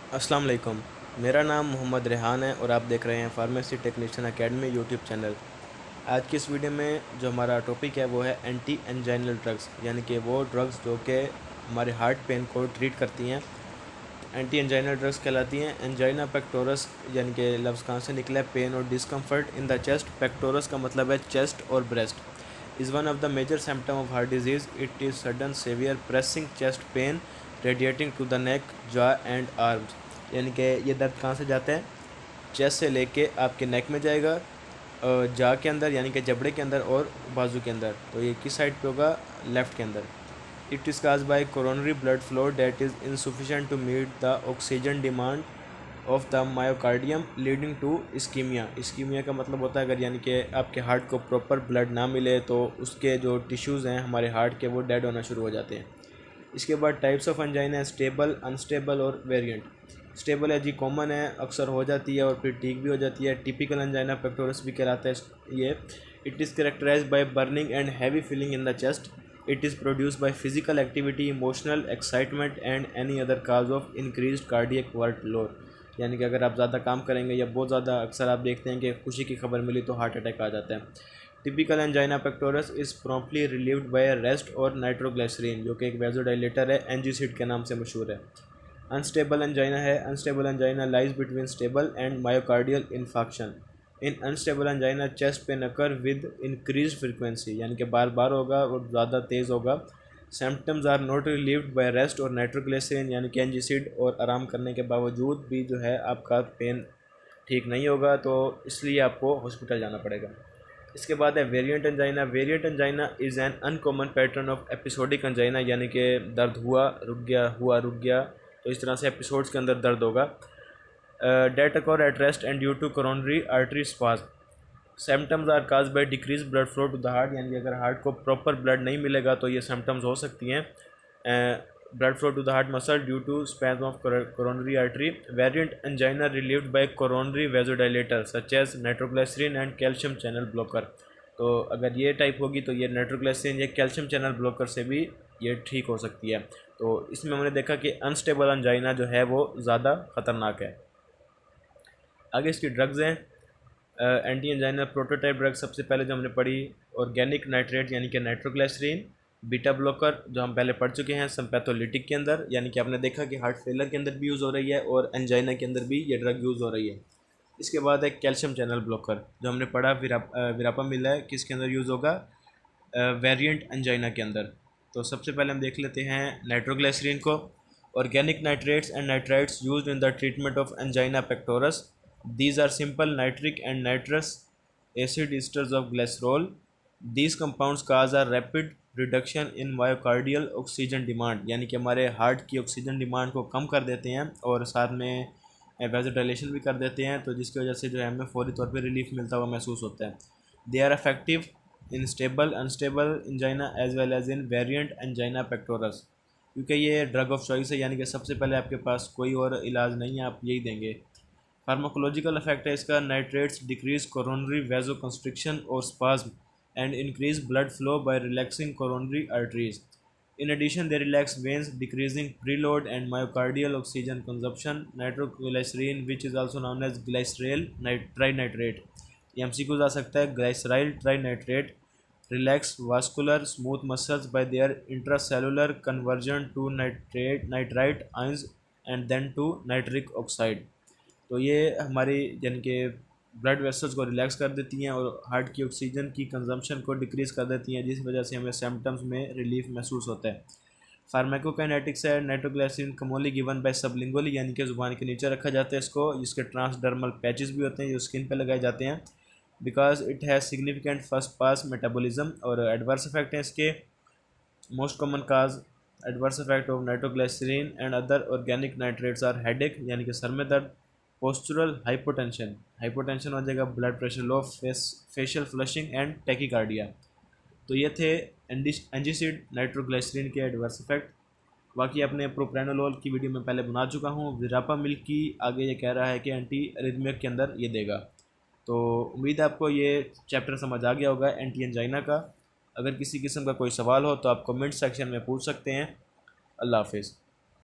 अस्सलाम वालेकुम। मेरा नाम मोहम्मद रेहान है और आप देख रहे हैं pharmacy technician academy YouTube channel. आज की इस वीडियो में जो हमारा टॉपिक है वो है एंटी एंजाइनल ड्रग्स, यानी कि वो ड्रग्स जो कि हमारे हार्ट पेन को ट्रीट करती हैं। एंटी एंजाइनल ड्रग्स कहलाती हैं। एंजाइना पेक्टोरस यानी कि लफ्ज़ कहाँ से निकला है, पेन और discomfort in the chest. Pectoris का मतलब है चेस्ट और breast. Is one of the major symptom of heart disease. It is sudden severe pressing chest pain radiating to the neck, jaw and arms. यानी कि ये दर्द कहाँ से जाता है, चेस्ट से लेके आपके नेक में जाएगा, जा के अंदर यानी कि जबड़े के अंदर और बाजू के अंदर। तो ये किस साइड पे होगा, लेफ़्ट के अंदर। It is cause by coronary blood flow that is insufficient to meet the oxygen demand of the myocardium leading to ischemia. Ischemia का मतलब होता है अगर यानी कि आपके हार्ट को प्रॉपर ब्लड ना मिले तो उसके जो टिश्यूज़ हैं हमारे हार्ट के वो डेड होना शुरू हो जाते हैं। इसके बाद टाइप्स ऑफ एंजाइना है स्टेबल, अनस्टेबल और वेरिएंट। स्टेबल है जी, कॉमन है, अक्सर हो जाती है और फिर ठीक भी हो जाती है। टिपिकल एंजाइना पेक्टोरस भी कहलाता है ये। It is characterized by burning and heavy feeling in the chest. It is produced by physical activity, emotional excitement and any other cause of increased cardiac workload. यानी कि अगर आप ज़्यादा काम करेंगे या बहुत ज़्यादा, अक्सर आप देखते हैं कि खुशी की खबर मिली तो हार्ट अटैक आ जाता है। Typical angina pectoralis is promptly relieved by rest और नाइट्रोग्लिसरीन, जो कि एक वेजोडाइलेटर है, एंजीसिड के नाम से मशहूर है। अनस्टेबल एंजाइना है। Unstable angina lies between stable and myocardial infarction. In unstable angina chest pain occur with increase frequency, यानी कि बार बार होगा और ज़्यादा तेज़ होगा। Symptoms are not relieved by rest और नाइट्रोग्लिसरीन, यानी कि एंजीसिड और आराम करने के बावजूद भी जो है आपका पेन ठीक नहीं होगा, तो इसलिए आपको हॉस्पिटल जाना पड़ेगा। इसके बाद है variant angina. Variant angina is an uncommon pattern of episodic angina, यानी कि दर्द हुआ रुक गया, तो इस तरह से एपिसोड्स के अंदर दर्द होगा। That occur at rest and due to coronary artery spasm. Symptoms are cause by decrease blood flow to the heart, यानी कि अगर हार्ट को प्रॉपर ब्लड नहीं मिलेगा तो ये सिम्टम्स हो सकती हैं। Blood flow to the heart muscle due to spasm of coronary artery. Variant angina relieved by coronary vasodilator such as nitroglycerin and calcium channel blocker. तो अगर ये टाइप होगी तो ये नाइट्रोग्लिसरीन या कैल्शियम चैनल ब्लॉकर से भी ये ठीक हो सकती है। तो इसमें हमने देखा कि अनस्टेबल एंजाइना जो है वो ज़्यादा ख़तरनाक है। आगे इसकी ड्रग्स हैं। एंटी एंजाइनल प्रोटोटाइप ड्रग सबसे पहले जो हमने पढ़ी, ऑर्गेनिक नाइट्रेट यानी कि नाइट्रोग्लिसरीन। बीटा ब्लॉकर जो हम पहले पढ़ चुके हैं सिम्पैथोलिटिक के अंदर, यानी कि आपने देखा कि हार्ट फेलर के अंदर भी यूज़ हो रही है और एंजाइना के अंदर भी ये ड्रग यूज़ हो रही है। इसके बाद है कैल्शियम चैनल ब्लॉकर जो हमने पढ़ा विरापा मिला है, किसके अंदर यूज़ होगा, वेरिएंट एंजाइना के अंदर। तो सबसे पहले हम देख लेते हैं नाइट्रोग्लिसरीन को। Organic nitrates and nitrites used in the treatment of angina pectoralis. These are simple nitric and nitrous acid esters of glycerol. These compounds cause a rapid reduction in myocardial oxygen demand, यानी कि हमारे heart की oxygen demand को कम कर देते हैं और साथ में वेजोडाइलेशन भी कर देते हैं, तो जिसकी वजह से जो है हमें फौरी तौर पे रिलीफ मिलता हुआ महसूस होता है। They are effective in stable unstable angina as well as in variant angina pectoris, क्योंकि ये ड्रग ऑफ चॉइस है, यानी कि सबसे पहले आपके पास कोई और इलाज नहीं है, आप यही देंगे। फार्माकोलॉजिकल इफेक्ट है इसका, nitrates decrease coronary vasoconstriction और spasm and increase blood flow by relaxing coronary arteries. In addition they relax veins decreasing preload and myocardial oxygen consumption. Nitroglycerin which is also known as glyceryl trinitrate, ये MCQs आ सकता है। Glyceryl trinitrate relax vascular smooth muscles by their intracellular conversion to nitrite ions and then to nitric oxide. तो ये हमारी यानी कि blood vessels को रिलैक्स कर देती हैं और हार्ट की ऑक्सीजन की कंजम्पशन को डिक्रीज़ कर देती हैं, जिस वजह से हमें सिम्टम्स में रिलीफ महसूस होता है। फार्माकोकाइनेटिक्स है, नाइट्रोग्लिसरीन कमोनली गिवन बाय सबलिंगुअली, यानी कि ज़ुबान के नीचे रखा जाता है इसको, जिसके ट्रांसडर्मल पैचेस भी होते हैं जो स्किन पर लगाए जाते हैं। Because it has significant first pass metabolism. और एडवर्स इफेक्ट हैं इसके, most common cause adverse effect of nitroglycerin and other organic nitrates are headache, यानी कि सर में दर्द, पोस्चुरल हाइपोटेंशन, हाइपोटेंशन हो जाएगा, blood pressure low, facial flushing and tachycardia. तो ये थे एंजीसिड नाइट्रोग्लिसरीन के एडवर्स इफेक्ट। बाकी अपने प्रोप्रानोलोल की वीडियो में पहले बना चुका हूँ। विरापा मिल्क की आगे ये कह रहा है कि एंटी अरिथमिक के अंदर ये देगा। तो उम्मीद है आपको ये चैप्टर समझ आ गया होगा एंटी एंजाइना का। अगर किसी किस्म का कोई सवाल हो तो आप कमेंट सेक्शन में पूछ सकते हैं। अल्लाह हाफिज़।